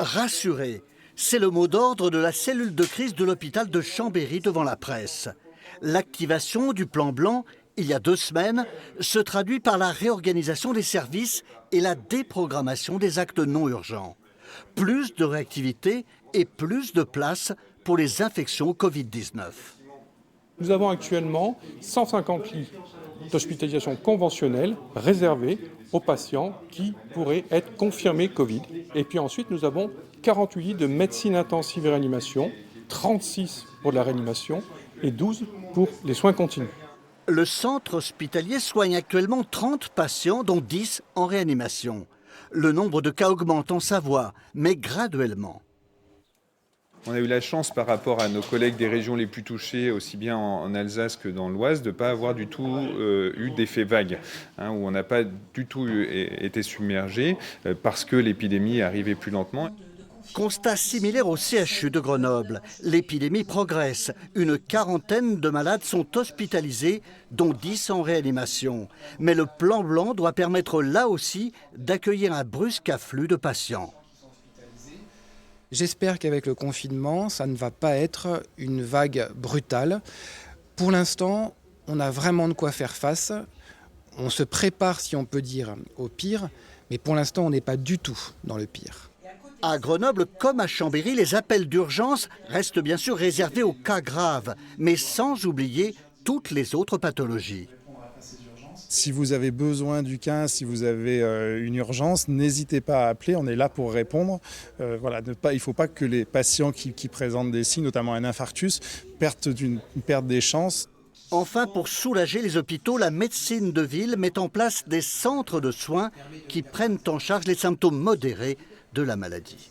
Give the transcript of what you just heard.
Rassurer, c'est le mot d'ordre de la cellule de crise de l'hôpital de Chambéry devant la presse. L'activation du plan blanc, il y a 2 semaines, se traduit par la réorganisation des services et la déprogrammation des actes non urgents. Plus de réactivité et plus de place pour les infections Covid-19. Nous avons actuellement 150 lits d'hospitalisation conventionnelle réservés aux patients qui pourraient être confirmés Covid. Et puis ensuite, nous avons 48 lits de médecine intensive et réanimation, 36 pour la réanimation et 12 pour les soins continus. Le centre hospitalier soigne actuellement 30 patients, dont 10 en réanimation. Le nombre de cas augmente en Savoie, mais graduellement. On a eu la chance par rapport à nos collègues des régions les plus touchées, aussi bien en Alsace que dans l'Oise, de ne pas avoir du tout eu d'effet vague, où on n'a pas du tout été submergé parce que l'épidémie arrivait plus lentement. Constat similaire au CHU de Grenoble. L'épidémie progresse. Une quarantaine de malades sont hospitalisés, dont 10 en réanimation. Mais le plan blanc doit permettre là aussi d'accueillir un brusque afflux de patients. J'espère qu'avec le confinement, ça ne va pas être une vague brutale. Pour l'instant, on a vraiment de quoi faire face. On se prépare, si on peut dire, au pire, mais pour l'instant, on n'est pas du tout dans le pire. À Grenoble, comme à Chambéry, les appels d'urgence restent bien sûr réservés aux cas graves, mais sans oublier toutes les autres pathologies. Si vous avez besoin du 15, si vous avez une urgence, n'hésitez pas à appeler, on est là pour répondre. Il ne faut pas que les patients qui présentent des signes, notamment un infarctus, perdent des chances. Enfin, pour soulager les hôpitaux, la médecine de ville met en place des centres de soins qui prennent en charge les symptômes modérés de la maladie.